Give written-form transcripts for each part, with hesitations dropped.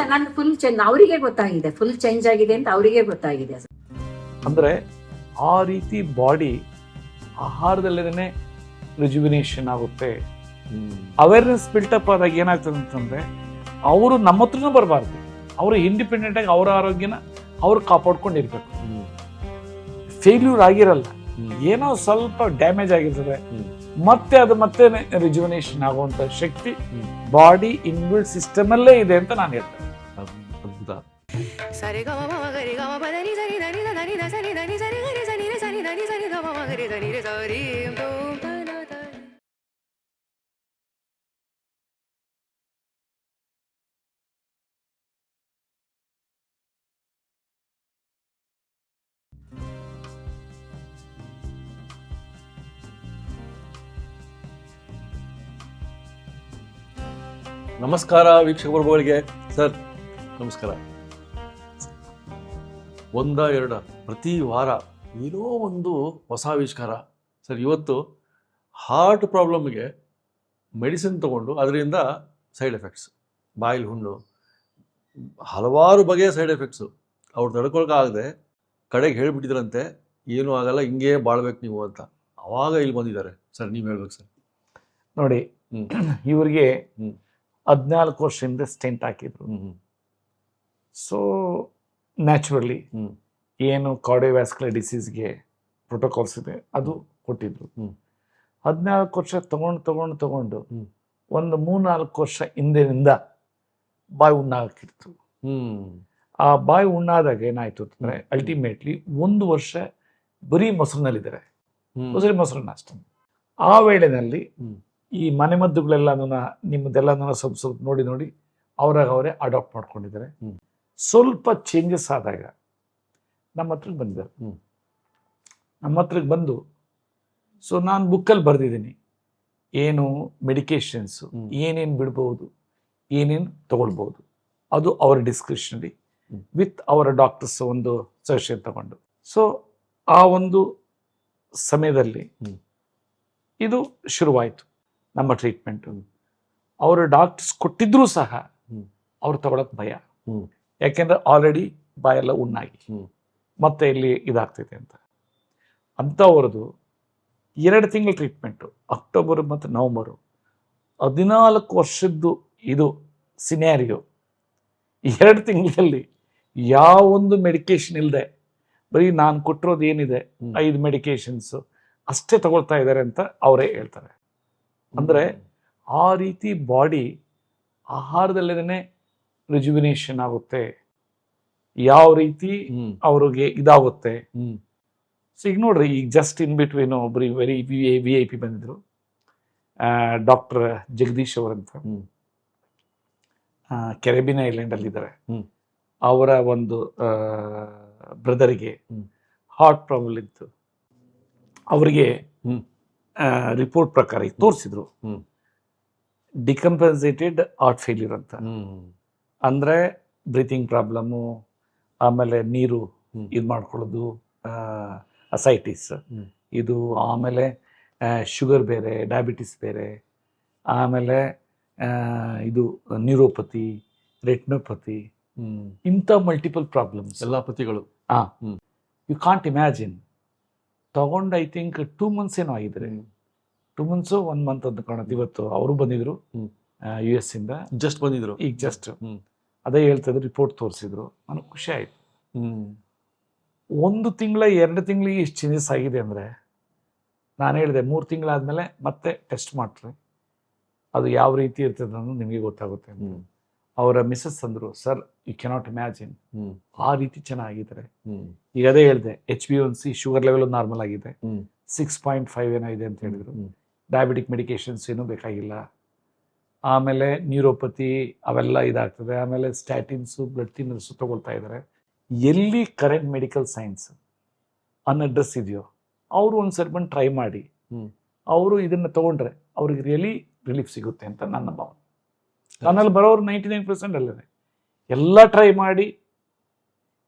Sir ನಾನು full change, ಅವರಿಗೆ ಗೊತ್ತಾಗಿದೆ ಫುಲ್ ಚೇಂಜ್ ಆಗಿದೆ ಅಂತ ಅವರಿಗೆ ಗೊತ್ತಾಗಿದೆ. ಅಂದ್ರೆ ಆ ರೀತಿ ಬಾಡಿ ಆಹಾರದಲ್ಲೇನೆ ರಿಜುವಿನೇಷನ್ ಆಗುತ್ತೆ. ಅವೇರ್ನೆಸ್ ಬಿಲ್ಟಪ್ ಆದಾಗ ಏನಾಗ್ತದೆ ಅಂತಂದ್ರೆ ಅವರು ನಮ್ಮ ಹತ್ರನೂ ಬರಬಾರ್ದು, ಅವರು ಇಂಡಿಪೆಂಡೆಂಟ್ ಆಗಿ ಅವರ ಆರೋಗ್ಯನ ಅವ್ರು ಕಾಪಾಡ್ಕೊಂಡಿರ್ಬೇಕು. ಫೇಲ್ಯೂರ್ ಆಗಿರಲ್ಲ, ಏನೋ ಸ್ವಲ್ಪ ಡ್ಯಾಮೇಜ್ ಆಗಿರ್ತದೆ, ಮತ್ತೆ ಅದು ಮತ್ತೆ ರಿಜುವಿನೇಷನ್ ಆಗುವಂತ ಶಕ್ತಿ ಬಾಡಿ ಇನ್ಬಿಲ್ಟ್ ಸಿಸ್ಟಮ್ ಅಲ್ಲೇ ಇದೆ ಅಂತ ನಾನು ಹೇಳ್ತೇನೆ. ಅದ್ಭುತ. ನಮಸ್ಕಾರ ವೀಕ್ಷಕ ವರ್ಗಗಳಿಗೆ. ಸರ್ ನಮಸ್ಕಾರ. ಎರಡ ಪ್ರತಿ ವಾರ ಏನೋ ಒಂದು ಹೊಸ ಆವಿಷ್ಕಾರ. ಸರ್ ಇವತ್ತು ಹಾರ್ಟ್ ಪ್ರಾಬ್ಲಮ್ಗೆ ಮೆಡಿಸಿನ್ ತಗೊಂಡು ಅದರಿಂದ ಸೈಡ್ ಎಫೆಕ್ಟ್ಸ್, ಬಾಯಿಲ್ ಹುಣ್ಣು, ಹಲವಾರು ಬಗೆಯ ಸೈಡ್ ಎಫೆಕ್ಟ್ಸು. ಅವ್ರು ತಡ್ಕೊಳಕ್ಕಾಗದೆ ಕಡೆಗೆ ಹೇಳಿಬಿಟ್ಟಿದ್ರಂತೆ ಏನೂ ಆಗಲ್ಲ, ಹಿಂಗೇ ಬಾಳ್ಬೇಕು ನೀವು ಅಂತ. ಅವಾಗ ಇಲ್ಲಿ ಬಂದಿದ್ದಾರೆ. ಸರ್ ನೀವು ಹೇಳ್ಬೇಕು ಸರ್. ನೋಡಿ, ಇವ್ರಿಗೆ 14 ವರ್ಷದಿಂದ ಸ್ಟೆಂಟ್ ಹಾಕಿದ್ರು. ಸೊ ನ್ಯಾಚುರಲಿ ಏನು ಕಾರ್ಡಿಯೋವ್ಯಾಸ್ಕ್ಯುಲರ್ ಡಿಸೀಸ್ಗೆ ಪ್ರೋಟೋಕಾಲ್ಸ್ ಇದೆ ಅದು ಕೊಟ್ಟಿದ್ರು. 14 ವರ್ಷ ತಗೊಂಡು ಒಂದು 3-4 ವರ್ಷ ಹಿಂದಿನಿಂದ ಬಾಯಿ ಹುಣ್ಣಾಕಿತ್ತು. ಆ ಬಾಯಿ ಹುಣ್ಣಾದಾಗ ಏನಾಯ್ತು ಅಂತಂದ್ರೆ ಅಲ್ಟಿಮೇಟ್ಲಿ 1 ವರ್ಷ ಬರೀ ಮೊಸರಿನಲ್ಲಿದ್ದಾರೆ, ಮೊಸರನ್ನ ಅಷ್ಟೇ. ಆ ವೇಳೆನಲ್ಲಿ ಈ ಮನೆಮದ್ದುಗಳೆಲ್ಲನೂ ನಿಮ್ಮದೆಲ್ಲನೂ ಸ್ವಲ್ಪ ನೋಡಿ ಅವರೇ ಅಡಾಪ್ಟ್ ಮಾಡ್ಕೊಂಡಿದ್ದಾರೆ. ಸ್ವಲ್ಪ ಚೇಂಜಸ್ ಆದಾಗ ನಮ್ಮ ಹತ್ರಕ್ಕೆ ಬಂದಿದ್ದಾರೆ. ನಮ್ಮ ಹತ್ರಕ್ಕೆ ಬಂದು, ಸೊ ನಾನು ಬುಕ್ಕಲ್ಲಿ ಬರೆದಿದ್ದೀನಿ ಏನು ಮೆಡಿಕೇಶನ್ಸು, ಏನೇನು ಬಿಡ್ಬೋದು, ಏನೇನು ತಗೊಳ್ಬೋದು, ಅದು ಅವರ ಡಿಸ್ಕ್ರಿಪ್ಷನಲ್ಲಿ ವಿತ್ ಅವರ ಡಾಕ್ಟರ್ಸ್ ಒಂದು ಸಜೆಷನ್ ತಗೊಂಡು. ಸೊ ಆ ಒಂದು ಸಮಯದಲ್ಲಿ ಇದು ಶುರುವಾಯಿತು ನಮ್ಮ ಟ್ರೀಟ್ಮೆಂಟು. ಅವರು ಡಾಕ್ಟರ್ಸ್ ಕೊಟ್ಟಿದ್ರೂ ಸಹ ಅವ್ರು ತಗೊಳಕ್ ಭಯ, ಯಾಕೆಂದ್ರೆ ಆಲ್ರೆಡಿ ಬಾಯೆಲ್ಲ ಹುಣ್ಣಾಗಿ ಮತ್ತೆ ಇಲ್ಲಿ ಇದಾಗ್ತೈತೆ ಅಂತ. ಅಂಥವ್ರದ್ದು 2 ತಿಂಗಳ ಟ್ರೀಟ್ಮೆಂಟು, ಅಕ್ಟೋಬರ್ ಮತ್ತು ನವಂಬರು, 14 ವರ್ಷದ್ದು ಇದು ಸಿನ್ಯಾರಿಯೋ. 2 ತಿಂಗಳಲ್ಲಿ ಯಾವೊಂದು ಮೆಡಿಕೇಶನ್ ಇಲ್ಲದೆ ಬರೀ ನಾನು ಕೊಟ್ಟಿರೋದು ಏನಿದೆ 5 ಮೆಡಿಕೇಶನ್ಸು ಅಷ್ಟೇ ತಗೊಳ್ತಾ ಇದ್ದಾರೆ ಅಂತ ಅವರೇ ಹೇಳ್ತಾರೆ. ಅಂದರೆ ಆ ರೀತಿ ಬಾಡಿ ಆಹಾರದಲ್ಲೇನೆ ರಿಜುವಿನೇಷನ್ ಆಗುತ್ತೆ, ಯಾವ ರೀತಿ ಅವ್ರಿಗೆ ಇದಾಗುತ್ತೆ. ಸೊ ಈಗ ನೋಡ್ರಿ, ಈಗ ಜಸ್ಟ್ ಇನ್ ಬಿಟ್ವೀನ್ ಒಬ್ರು ವೆರಿ VIP ಬಂದಿದ್ರು, ಡಾಕ್ಟರ್ ಜಗದೀಶ್ ಅವರಂತ, ಕೆರೆಬಿನ್ ಐಲ್ಯಾಂಡ್ ಅಲ್ಲಿ ಇದ್ದಾರೆ. ಅವರ ಒಂದು ಬ್ರದರ್ಗೆ ಹಾರ್ಟ್ ಪ್ರಾಬ್ಲಮ್ ಇತ್ತು. ಅವರಿಗೆ ರಿಪೋರ್ಟ್ ಪ್ರಕಾರ ತೋರಿಸಿದ್ರು ಡಿಕಂಪನ್ಸೇಟೆಡ್ ಹಾರ್ಟ್ ಫೇಲ್ಯೂರ್ ಅಂತ. ಅಂದ್ರೆ ಬ್ರೀತಿಂಗ್ ಪ್ರಾಬ್ಲಮ್ಮು, ಆಮೇಲೆ ನೀರು ಇದು ಮಾಡ್ಕೊಳ್ಳೋದು, ಅಸೈಟಿಸ್ ಇದು, ಆಮೇಲೆ ಶುಗರ್ ಬೇರೆ, ಡಯಾಬಿಟಿಸ್ ಬೇರೆ, ಆಮೇಲೆ ಇದು ನ್ಯೂರೋಪತಿ, ರೆಟ್ನೋಪತಿ, ಇಂಥ ಮಲ್ಟಿಪಲ್ ಪ್ರಾಬ್ಲಮ್ಸ್ ಎಲ್ಲ ಪತಿಗಳು. You can't imagine. ತಗೊಂಡು ಐ ಥಿಂಕ್ 2 months ಏನೋ ಆಗಿದ್ರೆ, 2 months 1 month ಅಂತ ಕಾಣುತ್ತೆ. ಇವತ್ತು ಅವರು ಬಂದಿದ್ರು US ಇಂದ, ಜಸ್ಟ್ ಬಂದಿದ್ರು ಈಗ ಜಸ್ಟ್ ಅದೇ ಹೇಳ್ತಿದ್ರು, ರಿಪೋರ್ಟ್ ತೋರಿಸಿದ್ರು. ನನಗೆ ಖುಷಿ ಆಯ್ತು. 1 ತಿಂಗಳ 2 ತಿಂಗಳಿಗೆ ಇಷ್ಟು ಚೇಂಜಸ್ ಆಗಿದೆ ಅಂದರೆ, ನಾನು ಹೇಳಿದೆ 3 ತಿಂಗಳಾದ್ಮೇಲೆ ಮತ್ತೆ ಟೆಸ್ಟ್ ಮಾಡ್ರಿ, ಅದು ಯಾವ ರೀತಿ ಇರ್ತದೆ ಅನ್ನೋದು ನಿಮಗೆ ಗೊತ್ತಾಗುತ್ತೆ. ಅವರ ಮಿಸಸ್ ಅಂದ್ರು, ಸರ್ ಯು ಕೆನಾಟ್ ಇಮ್ಯಾಜಿನ್, ಆ ರೀತಿ ಚೆನ್ನಾಗಿದ್ದಾರೆ. ಈಗ ಅದೇ ಹೇಳಿದೆ, HbA1c ಶುಗರ್ ಲೆವೆಲ್ ನಾರ್ಮಲ್ ಆಗಿದೆ, 6.5 ಏನೋ ಇದೆ ಅಂತ ಹೇಳಿದ್ರು. ಡಯಾಬಿಟಿಕ್ ಮೆಡಿಕೇಶನ್ಸ್ ಏನೂ ಬೇಕಾಗಿಲ್ಲ. ಆಮೇಲೆ ನ್ಯೂರೋಪತಿ ಅವೆಲ್ಲ ಇದಾಗ್ತದೆ. ಆಮೇಲೆ ಸ್ಟ್ಯಾಟಿನ್ಸು, ಬ್ಲಡ್ ಥಿನ್ನರ್ಸು ತಗೊಳ್ತಾ ಇದ್ದಾರೆ. ಎಲ್ಲಿ ಕರೆಂಟ್ ಮೆಡಿಕಲ್ ಸೈನ್ಸ್ ಅನ್ಅಡ್ರೆಸ್ ಇದೆಯೋ ಅವರು ಒಂದ್ಸರಿ ಬಂದು ಟ್ರೈ ಮಾಡಿ, ಅವರು ಇದನ್ನು ತಗೊಂಡ್ರೆ ಅವ್ರಿಗೆ ರಿಯಲಿ ರಿಲೀಫ್ ಸಿಗುತ್ತೆ ಅಂತ ನನ್ನ ಭಾವನೆ. ನನ್ನಲ್ಲಿ ಬರೋರು 99% ಅಲ್ಲದೆ ಎಲ್ಲ ಟ್ರೈ ಮಾಡಿ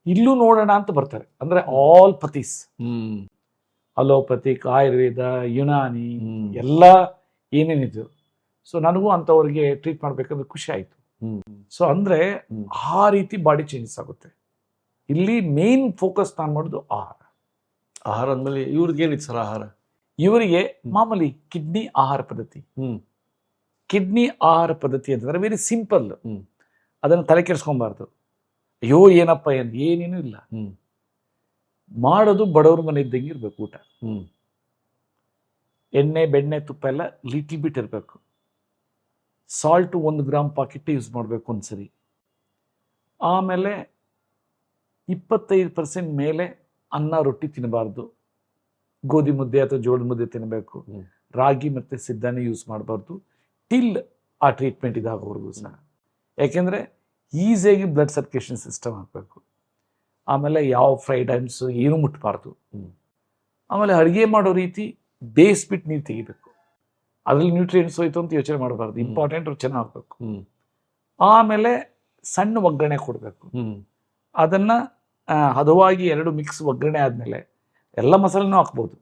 ಇಲ್ಲೂ ನೋಡೋಣ ಅಂತ ಬರ್ತಾರೆ. ಅಂದ್ರೆ ಆಲ್ ಪತೀಸ್, ಅಲೋಪತಿಕ್, ಆಯುರ್ವೇದ, ಯುನಾನಿ ಎಲ್ಲ ಏನೇನಿದ್ರು. ಸೊ ನನಗೂ ಅಂಥವ್ರಿಗೆ ಟ್ರೀಟ್ ಮಾಡ್ಬೇಕಂದ್ರೆ ಖುಷಿ ಆಯಿತು. ಹ್ಮ್. ಸೊ ಅಂದರೆ ಹ್ಮ್. ಆ ರೀತಿ ಬಾಡಿ ಚೇಂಜಸ್ ಆಗುತ್ತೆ. ಇಲ್ಲಿ ಮೇನ್ ಫೋಕಸ್ ನಾನು ಮಾಡೋದು ಆಹಾರ. ಆಹಾರ ಅಂದಮೇಲೆ ಇವ್ರಿಗೆ ಏನಿತ್ತು ಸರ್ ಆಹಾರ? ಇವರಿಗೆ ಮಾಮೂಲಿ ಕಿಡ್ನಿ ಆಹಾರ ಪದ್ಧತಿ. ಹ್ಮ್. ಕಿಡ್ನಿ ಆಹಾರ ಪದ್ಧತಿ ಅಂತಂದ್ರೆ ವೆರಿ ಸಿಂಪಲ್. ಹ್ಮ್. ಅದನ್ನು ತಲೆ ಕೆಡಿಸ್ಕೊಬಾರ್ದು. ಅಯ್ಯೋ ಏನಪ್ಪ ಏನೇನೂ ಇಲ್ಲ. ಹ್ಮ್. ಮಾಡೋದು ಬಡವ್ರ ಮನೆ ಇದ್ದಂಗೆ ಇರಬೇಕು ಊಟ. ಹ್ಮ್. ಎಣ್ಣೆ ಬೆಣ್ಣೆ ತುಪ್ಪ ಎಲ್ಲ ಲಿಟಲ್ ಬಿಟ್ ಇರಬೇಕು. ಸಾಲ್ಟು 1 ಗ್ರಾಮ್ ಪಾಕೆಟ್ ಯೂಸ್ ಮಾಡಬೇಕು ಒಂದ್ಸರಿ. ಆಮೇಲೆ 25% ಮೇಲೆ ಅನ್ನ ರೊಟ್ಟಿ ತಿನ್ನಬಾರ್ದು. ಗೋಧಿ ಮುದ್ದೆ ಅಥವಾ ಜೋಳದ ಮುದ್ದೆ ತಿನ್ನಬೇಕು. ರಾಗಿ ಮತ್ತು ಸಿದ್ದಾನೆ ಯೂಸ್ ಮಾಡಬಾರ್ದು ಟಿಲ್ ಆ ಟ್ರೀಟ್ಮೆಂಟ್ ಇದಾಗೋವರೆಗೂ ಸಹ. ಯಾಕೆಂದರೆ ಈಸಿಯಾಗಿ ಬ್ಲಡ್ ಸರ್ಕ್ಯುಲೇಷನ್ ಸಿಸ್ಟಮ್ ಆಗಬೇಕು. ಆಮೇಲೆ ಯಾವ ಫ್ರೈಡ್ ಐಟಮ್ಸು ಏನೂ ಮುಟ್ಟಬಾರ್ದು. ಆಮೇಲೆ ಅಡುಗೆ ಮಾಡೋ ರೀತಿ ಬೇಯಿಸ್ಬಿಟ್ಟು ನೀರು ತೆಗಿಬೇಕು. ಅದರಲ್ಲಿ ನ್ಯೂಟ್ರಿಯೆಂಟ್ಸ್ ಹೋಯ್ತು ಅಂತ ಯೋಚನೆ ಮಾಡಬಾರ್ದು. ಇಂಪಾರ್ಟೆಂಟ್ ಚೆನ್ನಾಗಬೇಕು. ಆಮೇಲೆ ಸಣ್ಣ ಒಗ್ಗರಣೆ ಕೊಡಬೇಕು. ಅದನ್ನು ಹದವಾಗಿ 2 ಮಿಕ್ಸ್ ಒಗ್ಗರಣೆ ಆದಮೇಲೆ ಎಲ್ಲ ಮಸಾಲೆನೂ ಹಾಕ್ಬೋದು.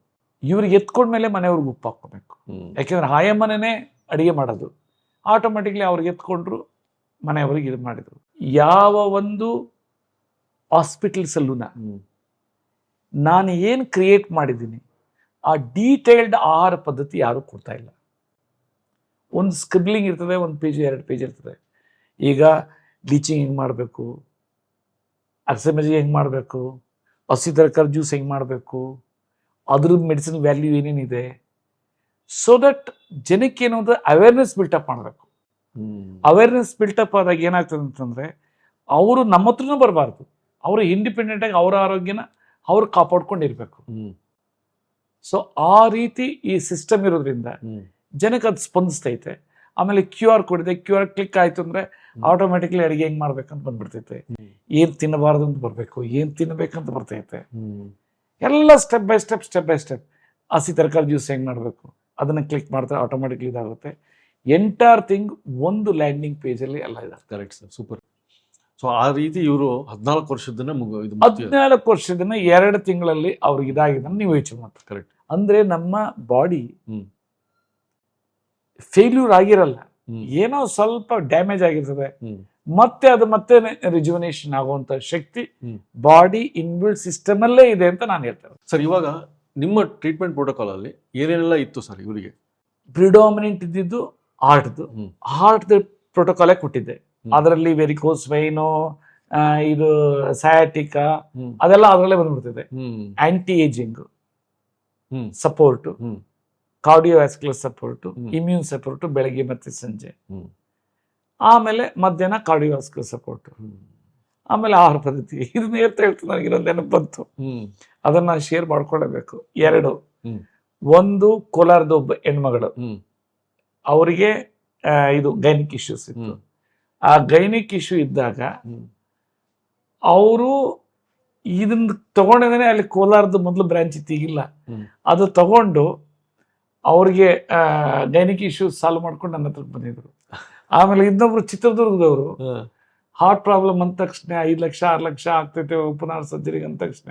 ಇವ್ರಿಗೆ ಎತ್ಕೊಂಡ್ಮೇಲೆ ಮನೆಯವ್ರಿಗೆ ಉಪ್ಪು ಹಾಕ್ಕೋಬೇಕು. ಯಾಕೆಂದರೆ ಆಯಮ್ಮನೇ ಅಡುಗೆ ಮಾಡೋದು. ಆಟೋಮೆಟಿಕ್ಲಿ ಅವ್ರಿಗೆ ಎತ್ಕೊಂಡ್ರು ಮನೆಯವ್ರಿಗೆ ಇದು ಮಾಡಿದರು. ಯಾವ ಒಂದು ಹಾಸ್ಪಿಟಲ್ಸಲ್ಲೂ ನಾನು ಏನು ಕ್ರಿಯೇಟ್ ಮಾಡಿದ್ದೀನಿ ಆ ಡೀಟೇಲ್ಡ್ ಆಹಾರ ಪದ್ಧತಿ ಯಾರೂ ಕೊಡ್ತಾ ಇಲ್ಲ. ಒಂದು ಸ್ಕ್ರಿಬ್ಲಿಂಗ್ ಇರ್ತದೆ, 1 ಪೇಜ್ 2 ಪೇಜ್ ಇರ್ತದೆ. ಈಗ ಲೀಚಿಂಗ್ ಹೆಂಗೆ ಮಾಡಬೇಕು, ಅಕ್ಸಮಜಿ ಹೆಂಗೆ ಮಾಡಬೇಕು, ಹಸಿ ತರಕಾರಿ ಜ್ಯೂಸ್ ಹೆಂಗೆ ಮಾಡಬೇಕು, ಅದ್ರದ್ದು ಮೆಡಿಸಿನ್ ವ್ಯಾಲ್ಯೂ ಏನೇನಿದೆ, ಸೊ ದಟ್ ಜನಕ್ಕೆ ಏನಂದ್ರೆ ಅವೇರ್ನೆಸ್ ಬಿಲ್ಟಪ್ ಮಾಡಬೇಕು. ಅವೇರ್ನೆಸ್ ಬಿಲ್ಟಪ್ ಆದಾಗ ಏನಾಗ್ತದೆ ಅಂತಂದರೆ ಅವರು ನಮ್ಮ ಹತ್ರನೂ ಬರಬಾರ್ದು. ಅವರು ಇಂಡಿಪೆಂಡೆಂಟಾಗಿ ಅವರ ಆರೋಗ್ಯನ ಅವ್ರು ಕಾಪಾಡ್ಕೊಂಡಿರ್ಬೇಕು. ಸೊ ಆ ರೀತಿ ಈ ಸಿಸ್ಟಮ್ ಇರೋದ್ರಿಂದ ಜನಕ್ಕೆ ಅದು ಸ್ಪಂದಿಸ್ತೈತೆ. ಆಮೇಲೆ QR ಕೋಡ್ ಇದೆ. QR ಕ್ಲಿಕ್ ಆಯಿತು ಅಂದರೆ ಆಟೋಮೆಟಿಕ್ಲಿ ಅಡುಗೆ ಹೆಂಗೆ ಮಾಡ್ಬೇಕಂತ ಬಂದ್ಬಿಡ್ತೈತೆ. ಏನು ತಿನ್ನಬಾರ್ದು ಅಂತ ಬರಬೇಕು, ಏನು ತಿನ್ನಬೇಕಂತ ಬರ್ತೈತೆ. ಎಲ್ಲ ಸ್ಟೆಪ್ ಬೈ ಸ್ಟೆಪ್ ಹಸಿ ತರಕಾರಿ ಜ್ಯೂಸ್ ಹೆಂಗೆ ಮಾಡಬೇಕು ಅದನ್ನು ಕ್ಲಿಕ್ ಮಾಡ್ತಾರೆ, ಆಟೋಮೆಟಿಕ್ಲಿ ಇದಾಗುತ್ತೆ. ಎಂಟೈರ್ ಥಿಂಗ್ ಒಂದು ಲ್ಯಾಂಡಿಂಗ್ ಪೇಜಲ್ಲಿ ಎಲ್ಲ ಇದೆ. Correct sir, super. ಸೊ ಆ ರೀತಿ ಇವರು 14 ವರ್ಷದನ್ನ 14 ವರ್ಷದನ್ನ 2 ತಿಂಗಳಲ್ಲಿ ಅವ್ರಿಗೆ ಇದಾಗಿದ್ದನ್ನು ನೀವು ಯೋಚನೆ ಮಾಡ್ತಾರೆ. ಕರೆಕ್ಟ್. ಅಂದರೆ ನಮ್ಮ ಬಾಡಿ ಫೇಲ್ಯೂರ್ ಆಗಿರಲ್ಲ, ಏನೋ ಸ್ವಲ್ಪ ಡ್ಯಾಮೇಜ್ ಆಗಿರ್ತದೆ, ಮತ್ತೆ ಅದು ಮತ್ತೆ ರಿಜುವನೇಷನ್ ಆಗುವಂತ ಶಕ್ತಿ ಬಾಡಿ ಇನ್ಬಿಲ್ಡ್ ಸಿಸ್ಟಮ್ ಅಲ್ಲೇ ಇದೆ ಅಂತ ನಾನು ಹೇಳ್ತೇನೆ. ಸರ್, ಇವಾಗ ನಿಮ್ಮ ಟ್ರೀಟ್ಮೆಂಟ್ ಪ್ರೋಟೋಕಾಲ್ ಅಲ್ಲಿ ಏನೇನೆಲ್ಲ ಇತ್ತು ಸರ್ ಇವರಿಗೆ? ಪ್ರಿಡಾಮಿನೆಂಟ್ ಇದ್ದಿದ್ದು ಹಾರ್ಟ್ ಪ್ರೋಟೋಕಾಲೇ ಕೊಟ್ಟಿದ್ದೆ. ಅದರಲ್ಲಿ ವೆರಿಕೋಸ್ ವೈನು, ಇದು ಸಯಾಟಿಕಾ ಅದೆಲ್ಲ ಅದರಲ್ಲೇ ಬಂದ್ಬಿಡ್ತಿದೆ. Anti ageing support, cardiovascular support, immune support ಬೆಳಗ್ಗೆ ಮತ್ತೆ ಸಂಜೆ, ಆಮೇಲೆ ಮಧ್ಯಾಹ್ನ ಕಾರ್ಡಿಯೋವ್ಯಾಸ್ಕ್ಯುಲರ್ ಸಪೋರ್ಟ್, ಆಮೇಲೆ ಆಹಾರ ಪದ್ಧತಿ. ಇದನ್ನ ಹೇಳ್ತಾ ನನಗೆ ಇನ್ನೊಂದು ನೆನಪು ಬಂತು, ಅದನ್ನ ಶೇರ್ ಮಾಡ್ಕೊಳ್ಳೇಬೇಕು. 2 ಒಂದು ಕೋಲಾರದ ಒಬ್ಬ ಹೆಣ್ಮಗಳು, ಅವರಿಗೆ ಇದು ಗೈನಿಕ್ ಇಶ್ಯೂಸ್ ಇತ್ತು. ಆ ಗೈನಿಕ್ ಇಶ್ಯೂ ಇದ್ದಾಗ ಅವರು ಇದನ್ನ ತಗೊಂಡಿದ್ದೇನೆ. ಅಲ್ಲಿ ಕೋಲಾರದ ಮೊದಲು ಬ್ರಾಂಚ್ ಇತ್ತಿಗಿಲ್ಲ, ಅದು ತಗೊಂಡು ಅವ್ರಿಗೆ ಗೈನಿಕ್ ಇಶ್ಯೂಸ್ ಸಾಲ್ವ್ ಮಾಡ್ಕೊಂಡು ನನ್ನ ಹತ್ರ ಬಂದಿದ್ರು. ಆಮೇಲೆ ಇನ್ನೊಬ್ರು ಚಿತ್ರದುರ್ಗದವರು ಹಾರ್ಟ್ ಪ್ರಾಬ್ಲಮ್ ಅಂದ ತಕ್ಷಣ 5 ಲಕ್ಷ 6 ಲಕ್ಷ ಆಗ್ತೈತೆ ಓಪನ್ ಸರ್ಜರಿಗೆ ಅಂದ ತಕ್ಷಣ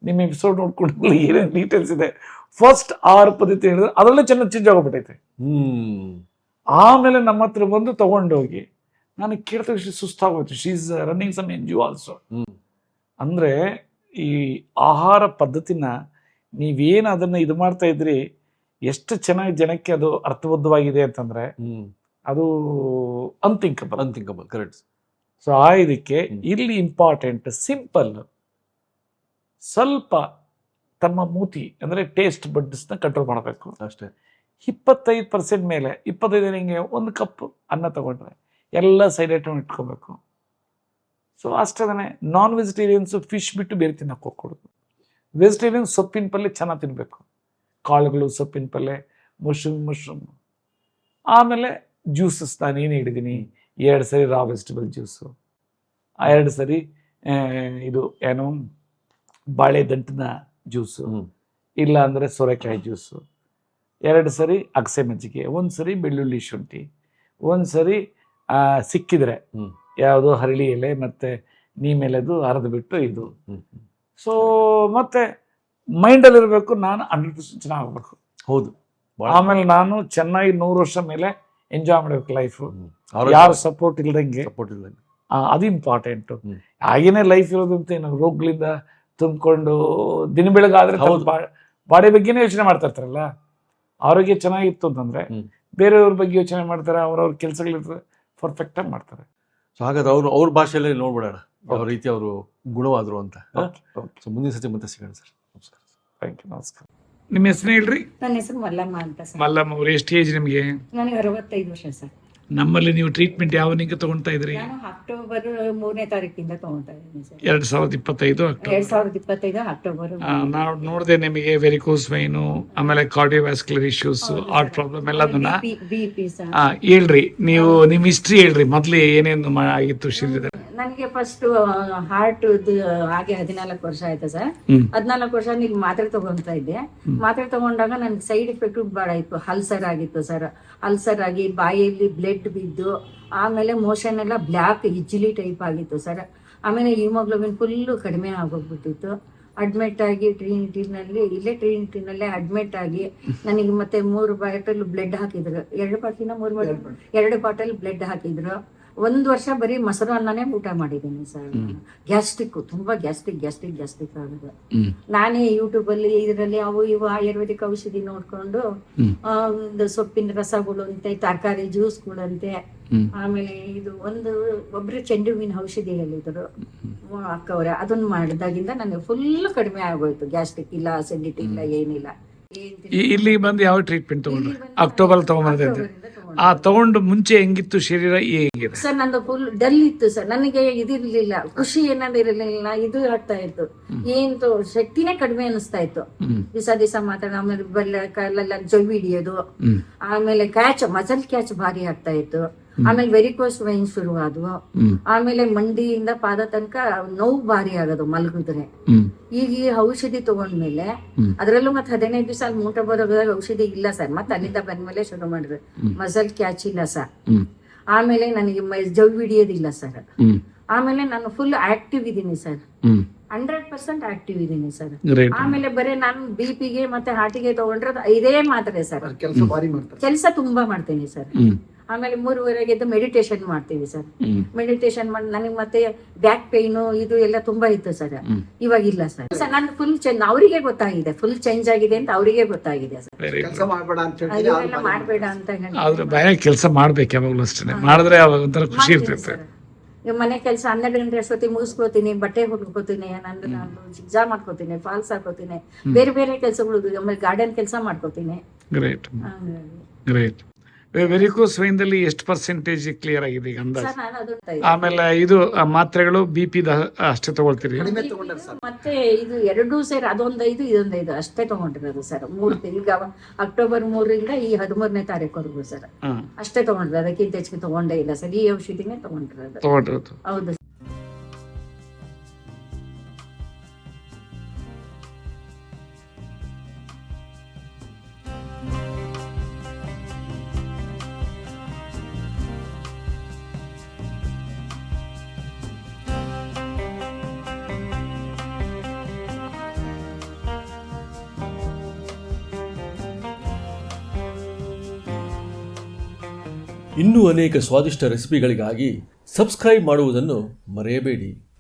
ನಿಮ್ಮ ಎಪಿಸೋಡ್ ನೋಡ್ಕೊಂಡು ಏನೇನು ಡೀಟೇಲ್ಸ್ ಇದೆ ಫಸ್ಟ್ ಆಹಾರ ಪದ್ಧತಿ ಹೇಳಿದ್ರೆ ಅದರಲ್ಲೇ ಚೆನ್ನಾಗಿ ಚೇಂಜ್ ಆಗೋಗ್ಬಿಟ್ಟೈತೆ. ಆಮೇಲೆ ನಮ್ಮ ಹತ್ರ ಬಂದು ತಗೊಂಡೋಗಿ ನಾನು ಕೇಳ್ತಾ ಸುಸ್ತಾಗೋಯ್ತು. She is running some NGO also. ಅಂದರೆ ಈ ಆಹಾರ ಪದ್ಧತಿನ ನೀವೇನು ಅದನ್ನು ಇದು ಮಾಡ್ತಾ ಇದ್ರಿ, ಎಷ್ಟು ಚೆನ್ನಾಗಿ ಜನಕ್ಕೆ ಅದು ಅರ್ಥಬದ್ಧವಾಗಿದೆ ಅಂತಂದರೆ ಅದು ಅನ್ಥಿಂಕಬಲ್. ಕರೆಕ್ಟ್. ಸೊ ಆ ಇದಕ್ಕೆ ಇಲ್ಲಿ ಇಂಪಾರ್ಟೆಂಟ್ ಸಿಂಪಲ್, ಸ್ವಲ್ಪ ತಮ್ಮ ಮೂತಿ ಅಂದರೆ ಟೇಸ್ಟ್ ಬಡ್ಸ್ನ ಕಂಟ್ರೋಲ್ ಮಾಡಬೇಕು ಅಷ್ಟೇ. 25% ಮೇಲೆ 25 ಹಿಂಗೆ 1 ಕಪ್ ಅನ್ನ ತಗೊಂಡ್ರೆ ಎಲ್ಲ ಸೈಡ್ ಐಟಮ್ ಇಟ್ಕೋಬೇಕು. ಸೊ ಅಷ್ಟೇ. ನಾನ್ ವೆಜಿಟೇರಿಯನ್ಸು ಫಿಶ್ ಬಿಟ್ಟು ಬೇರೆ ತಿನ್ನಕ್ಕೆ ಹೋಗ್ಕೊಡೋದು. ವೆಜಿಟೇರಿಯನ್ ಸೊಪ್ಪಿನ ಪಲ್ಯ ಚೆನ್ನಾಗಿ ತಿನ್ನಬೇಕು, ಕಾಳುಗಳು, ಸೊಪ್ಪಿನ ಪಲ್ಯ, ಮಶ್ರೂಮ್. ಆಮೇಲೆ ಜ್ಯೂಸಸ್ ನಾನೇನು ಹಿಡಿದೀನಿ, 2 ಸರಿ ರಾ ವೆಜಿಟೇಬಲ್ ಜ್ಯೂಸು, 2 ಸರಿ ಇದು ಏನು ಬಾಳೆ ದಂಟಿನ ಜ್ಯೂಸು, ಇಲ್ಲ ಅಂದರೆ ಸೋರೆಕಾಯಿ ಜ್ಯೂಸು, 2 ಸರಿ ಅಗಸೆ ಮಜ್ಜಿಗೆ, 1 ಸರಿ ಬೆಳ್ಳುಳ್ಳಿ ಶುಂಠಿ, 1 ಸರಿ ಸಿಕ್ಕಿದ್ರೆ ಯಾವುದು ಹರಳಿ ಎಲೆ ಮತ್ತು ನೀಮೆಲೆದು ಅರ್ದು ಬಿಟ್ಟು ಇದು. ಸೊ ಮತ್ತೆ ಮೈಂಡಲ್ಲಿರಬೇಕು ನಾನು 100% ಚೆನ್ನಾಗಬೇಕು. ಹೌದು. ಆಮೇಲೆ ನಾನು ಚೆನ್ನಾಗಿ 100 ವರ್ಷ ಮೇಲೆ ಎಂಜಾಯ್ ಮಾಡಬೇಕು ಲೈಫ್. ಆರೋಗ್ಯ ಯಾರು ಸಪೋರ್ಟ್ ಇಲ್ದಂಗೆ ಸಪೋರ್ಟ್ ಇಲ್ಲ. ಅದು ಇಂಪಾರ್ಟೆಂಟು. ಹ್ಮ್. ಹಾಗೇನೆ ಲೈಫ್ ಇರೋದಂತೆ ನಾವು ರೋಗಗಳಿಂದ ತುಂಬಿಕೊಂಡು ದಿನ ಬೆಳಗಾದ್ರೆ ಹೌದು. ಬಾಡಿ ಬಗ್ಗೆನೇ ಯೋಚನೆ ಮಾಡ್ತಾ ಇರ್ತಾರಲ್ಲ. ಆರೋಗ್ಯ ಚೆನ್ನಾಗಿತ್ತು ಅಂತಂದ್ರೆ ಹ್ಮ್. ಬೇರೆಯವ್ರ ಬಗ್ಗೆ ಯೋಚನೆ ಮಾಡ್ತಾರೆ, ಅವ್ರವ್ರ ಕೆಲಸಗಳಿರ್ತದೆ, ಪರ್ಫೆಕ್ಟ್ ಆಗಿ ಮಾಡ್ತಾರೆ. ಸೊ ಹಾಗಾದ್ರೆ ಅವ್ರ ಭಾಷೆಯಲ್ಲೇ ನೋಡ್ಬಿಡೋಣ ಯಾವ ರೀತಿ ಅವರು ಗುಣವಾದ್ರು ಅಂತ. ಸೊ ಮುಂದಿನ ಸತಿ ಮತ್ತೆ ಸಿಗೋಣ ಸರ್. ನಮಸ್ಕಾರ. ಥ್ಯಾಂಕ್ ಯು, ನಮಸ್ಕಾರ. ನಿಮ್ಮ ಹೆಸರು ಹೇಳ್ರಿ? ನನ್ನ ಹೆಸರು ಮಲ್ಲಮ್ಮ ಅಂತ ಸರ್. ಮಲ್ಲಮ್ಮ ಅವ್ರು ಎಷ್ಟು ಏಜ್ ನಿಮಗೆ? ನನಗೆ 65 ವರ್ಷ ಸರ್. ನಮ್ಮಲ್ಲಿ ನೀವು ಟ್ರೀಟ್ಮೆಂಟ್ ಯಾವನಿಗೆ ತಗೊಳ್ತಾ ಇದ್ರಿ? ನಾನು ಅಕ್ಟೋಬರ್ 3ನೇ ತಾರೀಕಿಂದ ತಗೊಳ್ತಾ ಇದ್ದೀನಿ ಸರ್. 2025 ಅಕ್ಟೋಬರ್. 2025 ಅಕ್ಟೋಬರ್. ನಾವು ನೋಡಿದೆ ನಿಮಗೆ ವೆರಿಕೋಸ್ ವೈನು, ಆಮೇಲೆ ಕಾರ್ಡಿಯೋವ್ಯಾಸ್ಕ್ಯುಲರ್ ಇಶ್ಯೂಸ್, ಹಾರ್ಟ್ ಪ್ರಾಬ್ಲಮ್ ಎಲ್ಲದನ್ನ BP ಸರ್. ಹೇಳ್ರಿ. ನೀವು ನಿಮ್ ಹಿಸ್ಟ್ರಿ ಹೇಳ್ರಿ. ಮೊದ್ಲು ಏನೇನು ಆಗಿತ್ತು ಶರೀರದಲ್ಲಿ? ನನಗೆ ಫಸ್ಟ್ ಹಾರ್ಟ್ ಹಾಗೆ 14 ವರ್ಷ ಆಯ್ತು ಸರ್. 14 ವರ್ಷ ನೀವು ಮಾತ್ರೆ ತಗೊಂತಾ ಇದ್ದೆ. ಮಾತ್ರೆ ತಗೊಂಡಾಗ ನನಗೆ ಸೈಡ್ ಎಫೆಕ್ಟ್ ಬಹಳ ಇತ್ತು. ಅಲ್ಸರ್ ಆಗಿತ್ತು ಸರ್. ಅಲ್ಸರ್ ಆಗಿ ಬಾಯಲ್ಲಿ ಬ್ಲಡ್ ಬಿದ್ದು, ಆಮೇಲೆ ಮೋಷನ್ ಎಲ್ಲ ಬ್ಲ್ಯಾಕ್ ಇಜ್ಲಿ ಟೈಪ್ ಆಗಿತ್ತು ಸರ್. ಆಮೇಲೆ ಹಿಮೋಗ್ಲೋಬಿನ್ ಫುಲ್ಲು ಕಡಿಮೆ ಆಗೋಗ್ಬಿಟ್ಟಿತ್ತು. ಅಡ್ಮಿಟ್ ಆಗಿ ಟ್ರಿನಿಟಿನಲ್ಲೇ ಅಡ್ಮಿಟ್ ಆಗಿ ನನಗೆ ಮತ್ತೆ 3 ಬಾಟಲ್ ಬ್ಲಡ್ ಹಾಕಿದ್ರು. 2 ಬಾಟಲಿನ 3 ಬಾಟಲ್ 2 ಬಾಟಲ್ ಬ್ಲಡ್ ಹಾಕಿದ್ರು. 1 ವರ್ಷ ಬರೀ ಮೊಸರು ಅನ್ನನೇ ಊಟ ಮಾಡಿದ್ದೀನಿ ಸರ್. ಗ್ಯಾಸ್ಟ್ರಿಕ್ ತುಂಬಾ ಗ್ಯಾಸ್ಟ್ರಿಕ್ ಆಗಿದೆ. ನಾನೇ ಯೂಟ್ಯೂಬ್ ಅಲ್ಲಿ ಇದರಲ್ಲಿ ಅವು ಇವು ಆಯುರ್ವೇದಿಕ್ ಔಷಧಿ ನೋಡ್ಕೊಂಡು ಒಂದು ಸೊಪ್ಪಿನ ರಸಗಳಂತೆ, ತರಕಾರಿ ಜ್ಯೂಸ್ಗಳಂತೆ, ಆಮೇಲೆ ಇದು ಒಬ್ರು ಚೆಂಡು ಹೂವಿನ ಔಷಧಿ ಹೇಳಿದ್ರು ಅಕ್ಕವ್ರೆ. ಅದನ್ನ ಮಾಡಿದಾಗಿಂದ ನನಗೆ ಫುಲ್ ಕಡಿಮೆ ಆಗೋಯ್ತು. ಗ್ಯಾಸ್ಟ್ರಿಕ್ ಇಲ್ಲ, ಅಸಿಡಿಟಿ ಇಲ್ಲ, ಏನಿಲ್ಲ. ಇಲ್ಲಿ ಬಂದು ಯಾವ ಟ್ರೀಟ್ಮೆಂಟ್ ತಗೊಂಡ್ರಿ? ಅಕ್ಟೋಬರ್ ತಗೊಂಡ್ಬಂದ್ರೆ ತಗೊಂಡು ಮುಂಚೆ ಹೆಂಗಿತ್ತು ಶರೀರ, ಹೇಗಿದೆ ಸರ್? ನಂದು ಫುಲ್ ಡಲ್ ಇತ್ತು ಸರ್. ನನಗೆ ಇದಿರ್ಲಿಲ್ಲ, ಖುಷಿ ಏನಾದ್ರು ಇರಲಿಲ್ಲ. ಇದು ಆಗ್ತಾ ಇತ್ತು, ಏನು ಶಕ್ತಿನೇ ಕಡಿಮೆ ಅನಿಸ್ತಾ ಇತ್ತು. ದಿವಸ ಮಾತಾಡ, ಆಮೇಲೆ ಬೆಲ್ಲ ಜೊವ್ ಹಿಡಿಯೋದು, ಆಮೇಲೆ ಮಸಲ್ ಕ್ಯಾಚ್ ಭಾರಿ ಆಗ್ತಾ ಇತ್ತು. ಆಮೇಲೆ ವೆರಿಕೋಸ್ ವೈನ್ ಶುರು ಆದ್ವು. ಆಮೇಲೆ ಮಂಡಿಯಿಂದ ಪಾದ ತನಕ ನೋವು ಭಾರಿ ಆಗೋದು ಮಲಗಿದ್ರೆ. ಈಗ ಈ ಔಷಧಿ ತಗೊಂಡ್ಮೇಲೆ ಅದ್ರಲ್ಲೂ ಮತ್ತೆ 15 ದಿವಸ ಅಲ್ಲಿ ಮೂಟ ಬರೋದಾಗ ಔಷಧಿ ಇಲ್ಲ ಸರ್. ಮತ್ತೆ ಅಲ್ಲಿಂದ ಬಂದ್ಮೇಲೆ ಶುರು ಮಾಡಿದ್ರೆ ಮಸಲ್ ಕ್ಯಾಚ್ ಇಲ್ಲ ಸರ್. ಆಮೇಲೆ ನನಗೆ ಜವ್ ಹಿಡಿಯೋದಿಲ್ಲ ಸರ್. ಆಮೇಲೆ ನಾನು ಫುಲ್ ಆಕ್ಟಿವ್ ಇದ್ದೀನಿ ಸರ್. 100% ಆಕ್ಟಿವ್ ಇದ್ದೀನಿ ಸರ್. ಆಮೇಲೆ ಬರೀ ನಾನು BP-ಗೆ ಮತ್ತೆ ಹಾರ್ಟಿಗೆ ತಗೊಂಡ್ರೆ ಇದೇ ಮಾತ್ರೆ ಸರ್. ಕೆಲಸ ತುಂಬಾ ಮಾಡ್ತೀನಿ ಸರ್. ಆಮೇಲೆ 3:30 ಎದ್ದು ಮೆಡಿಟೇಷನ್ ಮಾಡ್ತೀವಿ ಸರ್. ಮೆಡಿಟೇಷನ್ ಮಾಡಿ ನನಗೆ ಮತ್ತೆ ಬ್ಯಾಕ್ ಪೇನು ಇದು ಎಲ್ಲ ತುಂಬಾ ಇತ್ತು ಸರ್. ಇವಾಗಿಲ್ಲ ಸರ್. ನಾನು ಫುಲ್ ಚೇಂಜ್, ಅವರಿಗೆ ಗೊತ್ತಾಗಿದೆ, ಫುಲ್ ಚೇಂಜ್ ಆಗಿದೆ ಅಂತ ಅವರಿಗೆ ಗೊತ್ತಾಗಿದೆ ಸರ್. ಅದೆಲ್ಲ ಮಾಡ್ಬೇಡ ಅಂತ ಹೇಳಿ ಭಯ. ಕೆಲಸ ಮಾಡ್ಬೇಕು ಯಾವಾಗಲೂ ಅಷ್ಟೇ. ಮಾಡಿದ್ರೆ ಒಂಥರ ಖುಷಿ ಇರ್ತೈತೆ. ಮನೆ ಕೆಲಸ 12 ಗಂಟೆ ಅಷ್ಟೊತ್ತಿಗೆ ಮುಗಿಸ್ಕೋತೀನಿ, ಬಟ್ಟೆ ಹೊಲ್ಕೋತೀನಿ, ನಾನು ಜಿಗ್ಜಾ ಮಾಡ್ಕೋತೀನಿ, ಫಾಲ್ಸ್ ಹಾಕೋತೀನಿ, ಬೇರೆ ಬೇರೆ ಕೆಲಸಗಳು, ಆಮೇಲೆ ಗಾರ್ಡನ್ ಕೆಲಸ ಮಾಡ್ಕೋತೀನಿ. ಗ್ರೇಟ್. ವೆರಿಕೋಸ್ ವೈನ್ದಲ್ಲಿ ಎಷ್ಟು ಪರ್ಸೆಂಟೇಜ್ ಕ್ಲಿಯರ್ ಆಗಿದೆ ಈಗ ಅಂದಾಜು? ಆಮೇಲೆ ಇದು ಮಾತ್ರೆಗಳು BP ಅಷ್ಟೇ ತಗೊಳ್ತೀರಿ? ಮತ್ತೆ ಇದು 2 ಸೇರಿ ಅದೊಂದು 5 ಇದೊಂದು 5 ಅಷ್ಟೇ ತಗೊಂಡಿರೋದು ಸರ್. 3 ಈಗ ಅಕ್ಟೋಬರ್ 3ರಿಂದ ಈ 13ನೇ ತಾರೀಕುವರೆಗೂ ಸರ್ ಅಷ್ಟೇ ತಗೊಂಡ್ರೆ. ಅದಕ್ಕಿಂತ ಹೆಚ್ಚಿಗೆ ತಗೊಂಡೇ ಇಲ್ಲ ಸರ್. ಈ ಔಷಧಿನೇ ತಗೊಂಡಿರೋದು. ಹೌದು. ಇನ್ನೂ ಅನೇಕ ಸ್ವಾದಿಷ್ಟ ರೆಸಿಪಿಗಳಿಗಾಗಿ ಸಬ್ಸ್ಕ್ರೈಬ್ ಮಾಡುವುದನ್ನು ಮರೆಯಬೇಡಿ.